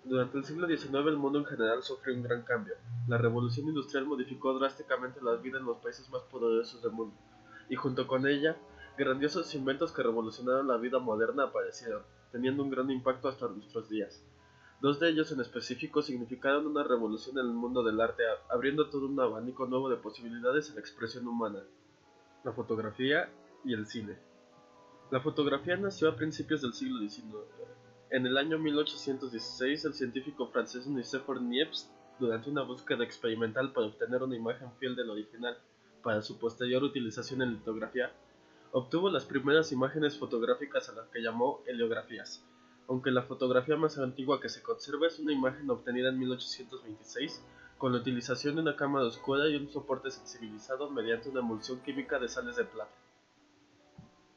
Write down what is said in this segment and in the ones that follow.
Durante el siglo XIX el mundo en general sufrió un gran cambio. La revolución industrial modificó drásticamente la vida en los países más poderosos del mundo, y junto con ella, grandiosos inventos que revolucionaron la vida moderna aparecieron, teniendo un gran impacto hasta nuestros días. Dos de ellos en específico significaron una revolución en el mundo del arte, abriendo todo un abanico nuevo de posibilidades en la expresión humana: la fotografía y el cine. La fotografía nació a principios del siglo XIX. En el año 1816, el científico francés Nicéphore Niepce, durante una búsqueda experimental para obtener una imagen fiel del original para su posterior utilización en litografía, obtuvo las primeras imágenes fotográficas a las que llamó heliografías, aunque la fotografía más antigua que se conserva es una imagen obtenida en 1826 con la utilización de una cámara oscura y un soporte sensibilizado mediante una emulsión química de sales de plata.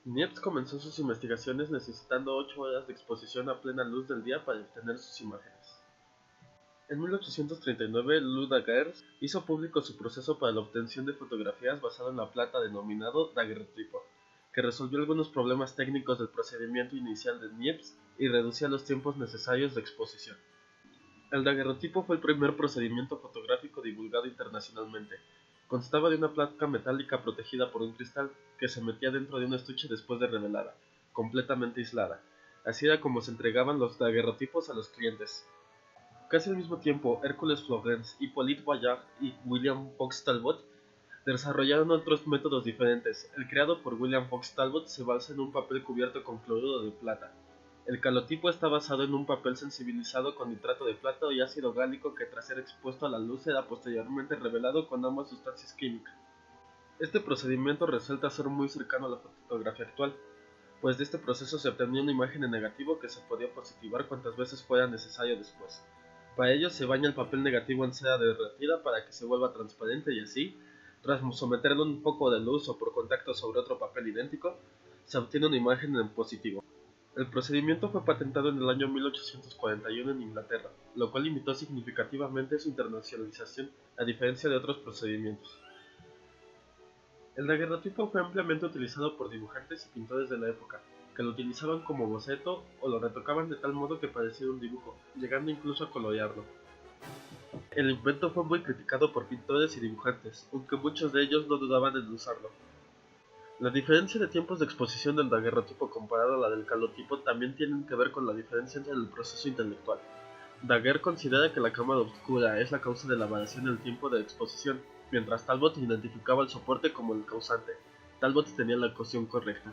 Niepce comenzó sus investigaciones necesitando 8 horas de exposición a plena luz del día para obtener sus imágenes. En 1839, Louis Daguerre hizo público su proceso para la obtención de fotografías basado en la plata denominado daguerrotipo, que resolvió algunos problemas técnicos del procedimiento inicial de Niepce y reducía los tiempos necesarios de exposición. El daguerrotipo fue el primer procedimiento fotográfico divulgado internacionalmente. Constaba de una placa metálica protegida por un cristal, que se metía dentro de un estuche después de revelada, completamente aislada. Así era como se entregaban los daguerrotipos a los clientes. Casi al mismo tiempo, Hércules Florence, Hippolyte Boillard y William Fox Talbot desarrollaron otros métodos diferentes. El creado por William Fox Talbot se basa en un papel cubierto con cloruro de plata. El calotipo está basado en un papel sensibilizado con nitrato de plata y ácido gálico que tras ser expuesto a la luz será posteriormente revelado con ambas sustancias químicas. Este procedimiento resulta ser muy cercano a la fotografía actual, pues de este proceso se obtenía una imagen en negativo que se podía positivar cuantas veces fuera necesario después. Para ello se baña el papel negativo en cera derretida para que se vuelva transparente y así, tras someterlo un poco de luz o por contacto sobre otro papel idéntico, se obtiene una imagen en positivo. El procedimiento fue patentado en el año 1841 en Inglaterra, lo cual limitó significativamente su internacionalización, a diferencia de otros procedimientos. El daguerrotipo fue ampliamente utilizado por dibujantes y pintores de la época, que lo utilizaban como boceto o lo retocaban de tal modo que pareciera un dibujo, llegando incluso a colorearlo. El invento fue muy criticado por pintores y dibujantes, aunque muchos de ellos no dudaban en usarlo. La diferencia de tiempos de exposición del daguerrotipo comparado a la del calotipo también tienen que ver con la diferencia entre el proceso intelectual. Daguerre considera que la cámara oscura es la causa de la variación del tiempo de exposición, mientras Talbot identificaba el soporte como el causante. Talbot tenía la ecuación correcta.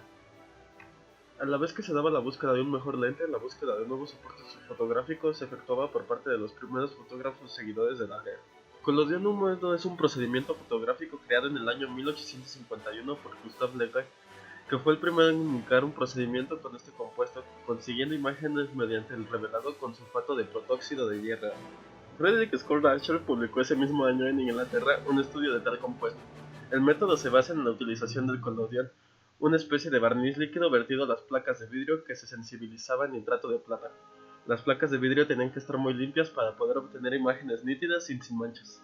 A la vez que se daba la búsqueda de un mejor lente, la búsqueda de nuevos soportes fotográficos se efectuaba por parte de los primeros fotógrafos seguidores de Daguerre. Collodion húmedo es un procedimiento fotográfico creado en el año 1851 por Gustave Le Gray, que fue el primero en indicar un procedimiento con este compuesto, consiguiendo imágenes mediante el revelado con sulfato de protóxido de hierro. Frederick Scott Archer publicó ese mismo año en Inglaterra un estudio de tal compuesto. El método se basa en la utilización del collodion, una especie de barniz líquido vertido a las placas de vidrio que se sensibilizaba en nitrato de plata. Las placas de vidrio tenían que estar muy limpias para poder obtener imágenes nítidas y sin manchas.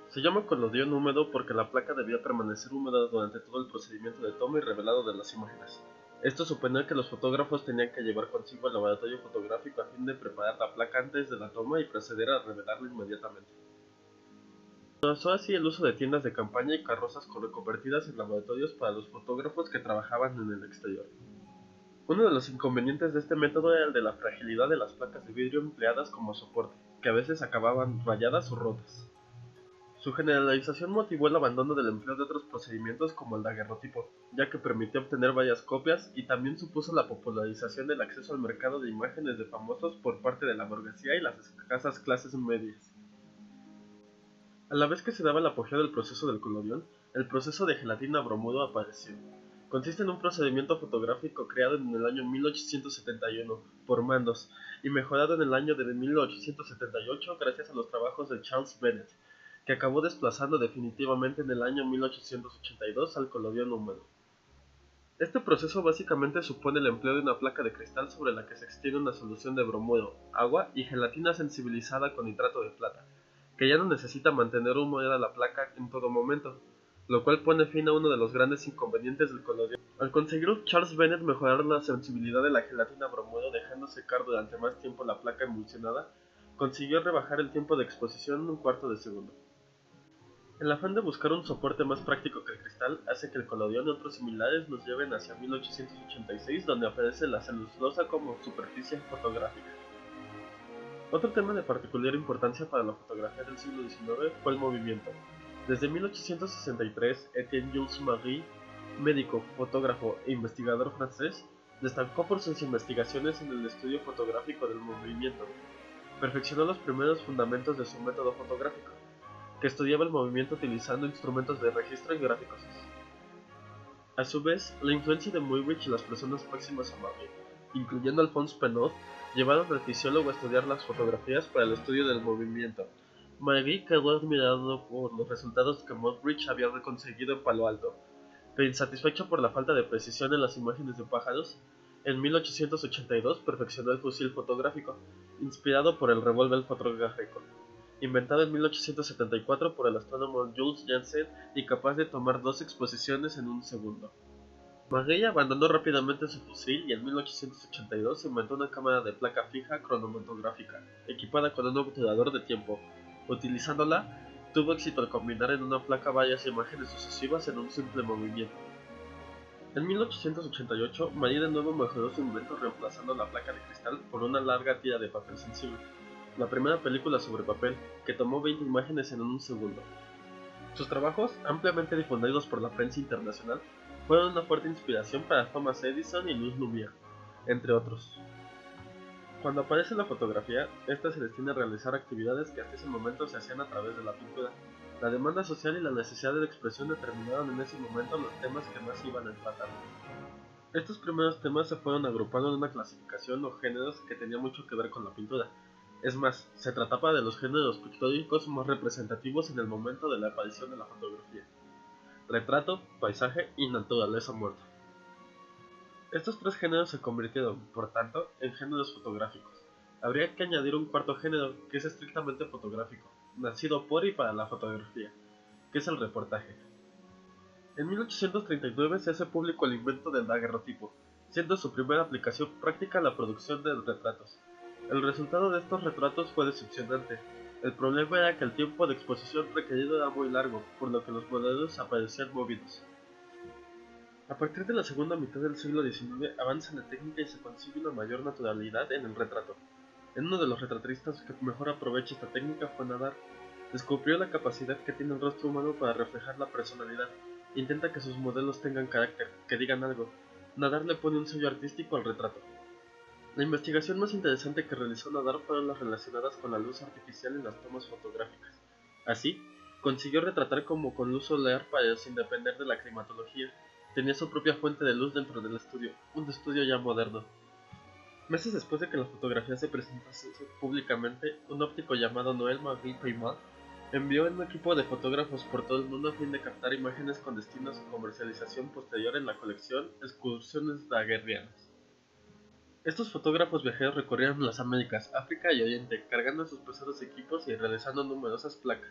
Se llama collodion húmedo porque la placa debía permanecer húmeda durante todo el procedimiento de toma y revelado de las imágenes. Esto suponía que los fotógrafos tenían que llevar consigo el laboratorio fotográfico a fin de preparar la placa antes de la toma y proceder a revelarla inmediatamente. Comenzó así el uso de tiendas de campaña y carrozas reconvertidas en laboratorios para los fotógrafos que trabajaban en el exterior. Uno de los inconvenientes de este método era el de la fragilidad de las placas de vidrio empleadas como soporte, que a veces acababan rayadas o rotas. Su generalización motivó el abandono del empleo de otros procedimientos como el daguerrotipo, ya que permitía obtener varias copias y también supuso la popularización del acceso al mercado de imágenes de famosos por parte de la burguesía y las escasas clases medias. A la vez que se daba el apogeo del proceso del collodion, el proceso de gelatina bromuro apareció. Consiste en un procedimiento fotográfico creado en el año 1871 por Mandos y mejorado en el año de 1878 gracias a los trabajos de Charles Bennett, que acabó desplazando definitivamente en el año 1882 al collodion húmedo. Este proceso básicamente supone el empleo de una placa de cristal sobre la que se extiende una solución de bromuro, agua y gelatina sensibilizada con nitrato de plata, que ya no necesita mantener húmeda la placa en todo momento. lo cual pone fin a uno de los grandes inconvenientes del collodion. Al conseguir Charles Bennett mejorar la sensibilidad de la gelatina bromuro dejando secar durante más tiempo la placa emulsionada, consiguió rebajar el tiempo de exposición en un cuarto de segundo. El afán de buscar un soporte más práctico que el cristal hace que el collodion y otros similares nos lleven hacia 1886, donde aparece la celulosa como superficie fotográfica. Otro tema de particular importancia para la fotografía del siglo XIX fue el movimiento. Desde 1863, Étienne Jules Marie, médico, fotógrafo e investigador francés, destacó por sus investigaciones en el estudio fotográfico del movimiento. Perfeccionó los primeros fundamentos de su método fotográfico, que estudiaba el movimiento utilizando instrumentos de registro y gráficos. A su vez, la influencia de Muybridge y las personas próximas a Marie, incluyendo Alphonse Pénaud, llevaron al fisiólogo a estudiar las fotografías para el estudio del movimiento. Marie quedó admirado por los resultados que Muybridge había conseguido en Palo Alto, pero insatisfecho por la falta de precisión en las imágenes de pájaros, en 1882 perfeccionó el fusil fotográfico, inspirado por el revólver fotográfico, inventado en 1874 por el astrónomo Jules Janssen y capaz de tomar 2 exposiciones en un segundo. Marie abandonó rápidamente su fusil y en 1882 inventó una cámara de placa fija cronometográfica, equipada con un obturador de tiempo. Utilizándola, tuvo éxito al combinar en una placa varias imágenes sucesivas en un simple movimiento. En 1888, Marie de nuevo mejoró su invento reemplazando la placa de cristal por una larga tira de papel sensible, la primera película sobre papel, que tomó 20 imágenes en un segundo. Sus trabajos, ampliamente difundidos por la prensa internacional, fueron una fuerte inspiración para Thomas Edison y Louis Lumière, entre otros. Cuando aparece la fotografía, esta se destina a realizar actividades que hasta ese momento se hacían a través de la pintura. La demanda social y la necesidad de expresión determinaron en ese momento los temas que más iban a tratar. Estos primeros temas se fueron agrupando en una clasificación o géneros que tenía mucho que ver con la pintura. Es más, se trataba de los géneros pictóricos más representativos en el momento de la aparición de la fotografía: retrato, paisaje y naturaleza muerta. Estos 3 géneros se convirtieron, por tanto, en géneros fotográficos. Habría que añadir un cuarto género, que es estrictamente fotográfico, nacido por y para la fotografía, que es el reportaje. En 1839 se hace público el invento del daguerrotipo, siendo su primera aplicación práctica la producción de retratos. El resultado de estos retratos fue decepcionante. El problema era que el tiempo de exposición requerido era muy largo, por lo que los modelos aparecían móviles. A partir de la segunda mitad del siglo XIX avanza la técnica y se consigue una mayor naturalidad en el retrato. Uno de los retratistas que mejor aprovecha esta técnica fue Nadar. Descubrió la capacidad que tiene el rostro humano para reflejar la personalidad. Intenta que sus modelos tengan carácter, que digan algo. Nadar le pone un sello artístico al retrato. La investigación más interesante que realizó Nadar fueron las relacionadas con la luz artificial en las tomas fotográficas. Así, consiguió retratar como con luz solar para sin depender de la climatología. Tenía su propia fuente de luz dentro del estudio, un estudio ya moderno. Meses después de que la fotografía se presentase públicamente, un óptico llamado Noël-Marie Peymaud envió un equipo de fotógrafos por todo el mundo a fin de captar imágenes con destino a su comercialización posterior en la colección Excursiones Daguerrianas. Estos fotógrafos viajeros recorrieron las Américas, África y Oriente, cargando sus pesados equipos y realizando numerosas placas,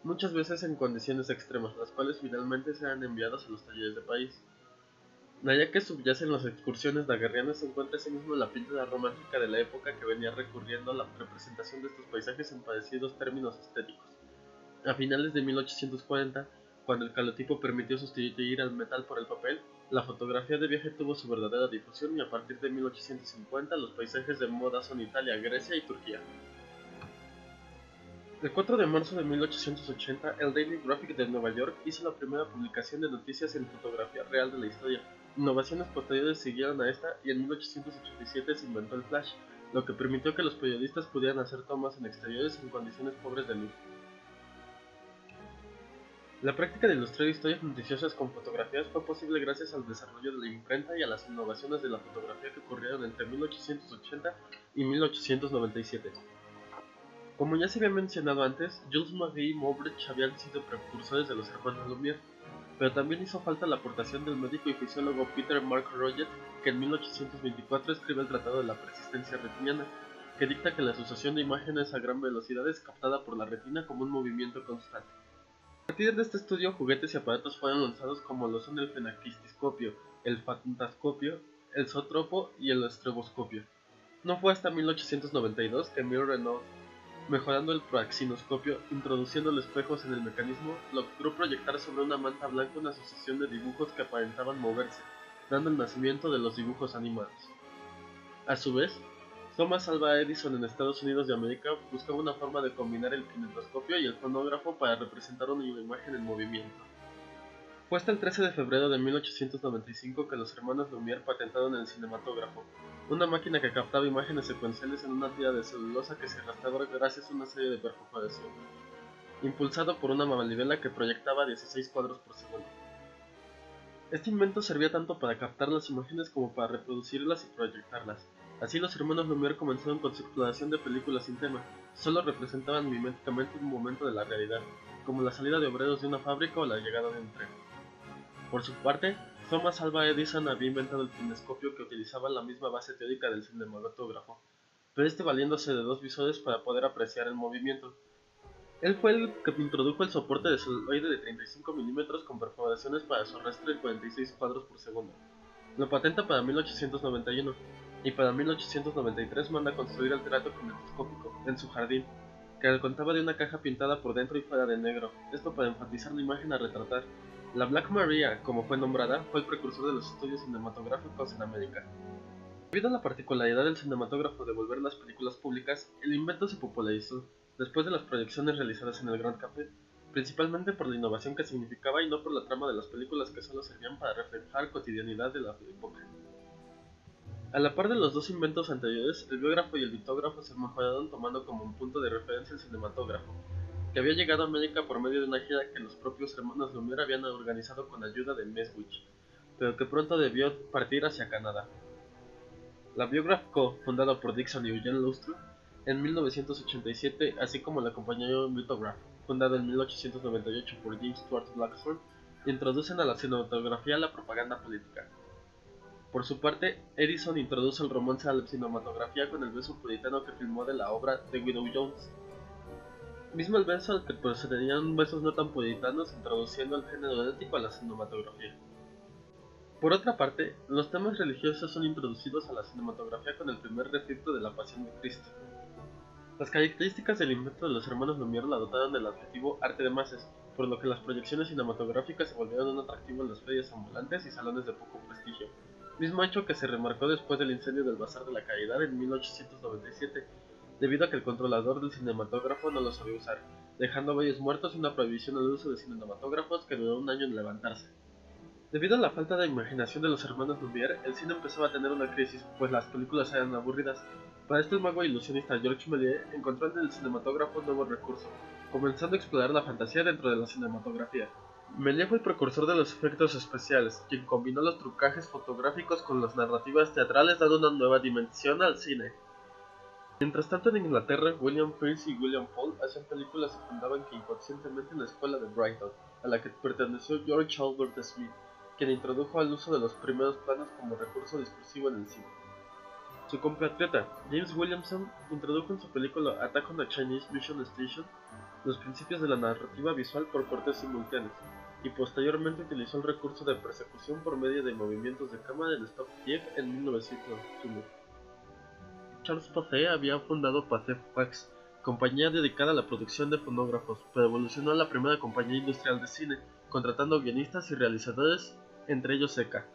muchas veces en condiciones extremas, las cuales finalmente serán enviadas a los talleres de París. Ya que subyace en las excursiones daguerrianas se encuentra asimismo la pintura romántica de la época que venía recurriendo a la representación de estos paisajes en parecidos términos estéticos. A finales de 1840, cuando el calotipo permitió sustituir al metal por el papel, la fotografía de viaje tuvo su verdadera difusión y a partir de 1850 los paisajes de moda son Italia, Grecia y Turquía. El 4 de marzo de 1880, el Daily Graphic de Nueva York hizo la primera publicación de noticias en fotografía real de la historia. Innovaciones posteriores siguieron a esta y en 1887 se inventó el flash, lo que permitió que los periodistas pudieran hacer tomas en exteriores en condiciones pobres de luz. La práctica de ilustrar historias noticiosas con fotografías fue posible gracias al desarrollo de la imprenta y a las innovaciones de la fotografía que ocurrieron entre 1880 y 1897. Como ya se había mencionado antes, Jules Marie y Muybridge habían sido precursores de los hermanos Lumière, pero también hizo falta la aportación del médico y fisiólogo Peter Mark Roget, que en 1824 escribe el Tratado de la Persistencia Retiniana, que dicta que la asociación de imágenes a gran velocidad es captada por la retina como un movimiento constante. A partir de este estudio, juguetes y aparatos fueron lanzados como lo son el fenaquistiscopio, el fantascopio, el zootropo y el estroboscopio. No fue hasta 1892 que Emile Renault, mejorando el praxinoscopio, introduciendo espejos en el mecanismo, logró proyectar sobre una manta blanca una sucesión de dibujos que aparentaban moverse, dando el nacimiento de los dibujos animados. A su vez, Thomas Alva Edison en Estados Unidos de América buscaba una forma de combinar el kinetoscopio y el fonógrafo para representar una imagen en movimiento. Fue hasta el 13 de febrero de 1895 que los hermanos Lumière patentaron el cinematógrafo, una máquina que captaba imágenes secuenciales en una tira de celulosa que se arrastraba gracias a una serie de perforaciones, impulsado por una manivela que proyectaba 16 cuadros por segundo. Este invento servía tanto para captar las imágenes como para reproducirlas y proyectarlas. Así los hermanos Lumière comenzaron con su exploración de películas sin tema, solo representaban miméticamente un momento de la realidad, como la salida de obreros de una fábrica o la llegada de un tren. Por su parte, Thomas Alva Edison había inventado el kinescopio que utilizaba la misma base teórica del cinematógrafo, pero este valiéndose de dos visores para poder apreciar el movimiento. Él fue el que introdujo el soporte de celuloide de 35 mm con perforaciones para su arrastre de 46 cuadros por segundo. Lo patenta para 1891 y para 1893 manda construir el teatro kinetoscópico en su jardín, que contaba de una caja pintada por dentro y fuera de negro, esto para enfatizar la imagen a retratar. La Black Maria, como fue nombrada, fue el precursor de los estudios cinematográficos en América. Debido a la particularidad del cinematógrafo de volver las películas públicas, el invento se popularizó después de las proyecciones realizadas en el Grand Café, principalmente por la innovación que significaba y no por la trama de las películas que solo servían para reflejar cotidianidad de la época. A la par de los dos inventos anteriores, el biógrafo y el litógrafo se mejoraron tomando como un punto de referencia el cinematógrafo, que había llegado a América por medio de una gira que los propios hermanos Lumière habían organizado con ayuda de Meswich, pero que pronto debió partir hacia Canadá. La Biograph Co., fundada por Dixon y Eugene Lustre en 1987, así como la compañía Litograph, fundada en 1898 por James Stuart Blackstone, introducen a la cinematografía la propaganda política. Por su parte, Edison introduce el romance a la cinematografía con el beso puritano que filmó de la obra The Widow Jones, mismo el beso al que procederían besos no tan puritanos, introduciendo el género erótico a la cinematografía. Por otra parte, los temas religiosos son introducidos a la cinematografía con el primer refrito de la Pasión de Cristo. Las características del invento de los hermanos Lumière la dotaron del adjetivo arte de masas, por lo que las proyecciones cinematográficas se volvieron un atractivo en las ferias ambulantes y salones de poco prestigio, mismo hecho que se remarcó después del incendio del Bazar de la Caridad en 1897, debido a que el controlador del cinematógrafo no lo sabía usar, dejando varios muertos y una prohibición al uso de cinematógrafos que duró un año en levantarse. Debido a la falta de imaginación de los hermanos Lumière, el cine empezó a tener una crisis, pues las películas eran aburridas. Para esto el mago ilusionista Georges Méliès encontró en el cinematógrafo un nuevo recurso, comenzando a explorar la fantasía dentro de la cinematografía. Méliès fue el precursor de los efectos especiales, quien combinó los trucajes fotográficos con las narrativas teatrales dando una nueva dimensión al cine. Mientras tanto en Inglaterra, William Pearce y William Paul hacían películas y fundaban que inconscientemente la escuela de Brighton, a la que perteneció George Albert Smith, quien introdujo el uso de los primeros planos como recurso discursivo en el cine. Su compatriota, James Williamson, introdujo en su película Attack on the Chinese Mission Station los principios de la narrativa visual por cortes simultáneos, y posteriormente utilizó el recurso de persecución por medio de movimientos de cámara en Stop Tief en 1901. Charles Pathé había fundado Pathé Wax, compañía dedicada a la producción de fonógrafos, pero evolucionó a la primera compañía industrial de cine, contratando guionistas y realizadores, entre ellos Seca.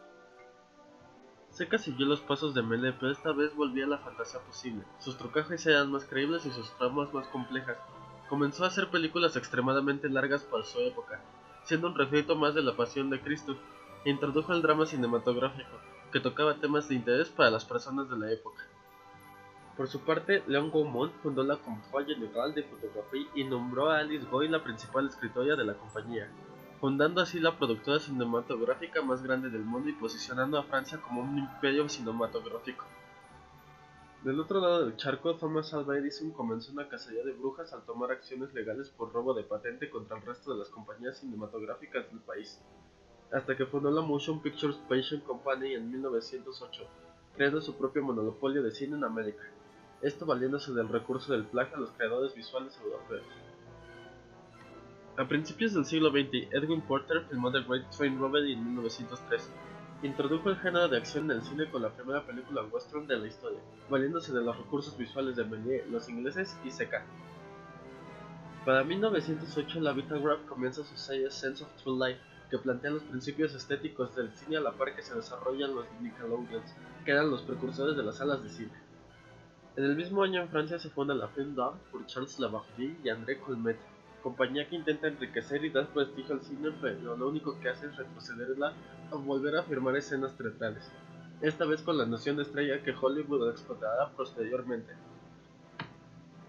Seca siguió los pasos de Méliès, pero esta vez volvía a la fantasía posible. Sus trucajes eran más creíbles y sus tramas más complejas. Comenzó a hacer películas extremadamente largas para su época, siendo un refrito más de la Pasión de Cristo, e introdujo el drama cinematográfico, que tocaba temas de interés para las personas de la época. Por su parte, Léon Gaumont fundó la Compagnie Générale de Photographie y nombró a Alice Goy la principal escritora de la compañía, fundando así la productora cinematográfica más grande del mundo y posicionando a Francia como un imperio cinematográfico. Del otro lado del charco, Thomas Alva Edison comenzó una cacería de brujas al tomar acciones legales por robo de patente contra el resto de las compañías cinematográficas del país, hasta que fundó la Motion Picture Expansion Company en 1908, creando su propio monopolio de cine en América, esto valiéndose del recurso del plagio a los creadores visuales europeos. A principios del siglo XX, Edwin Porter filmó The Great Train Robbery en 1903. Introdujo el género de acción en el cine con la primera película western de la historia, valiéndose de los recursos visuales de Méliès, los ingleses y Secca. Para 1908, la Vitagraph comienza su serie Sense of True Life, que plantea los principios estéticos del cine a la par que se desarrollan los Nickelodeons, que eran los precursores de las salas de cine. En el mismo año en Francia se funda la Film d'Art por Charles Labarthe y André Colmet, compañía que intenta enriquecer y dar prestigio al cine, pero lo único que hace es retrocederla a volver a firmar escenas teatrales, esta vez con la noción de estrella que Hollywood explotará posteriormente.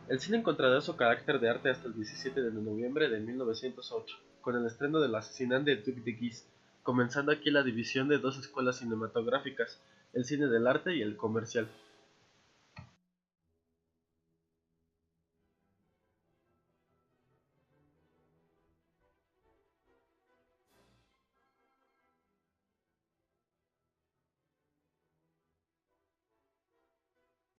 El cine encontrará su carácter de arte hasta el 17 de noviembre de 1908, con el estreno de L'assassinat de Duc de Guise, comenzando aquí la división de dos escuelas cinematográficas, el cine del arte y el comercial.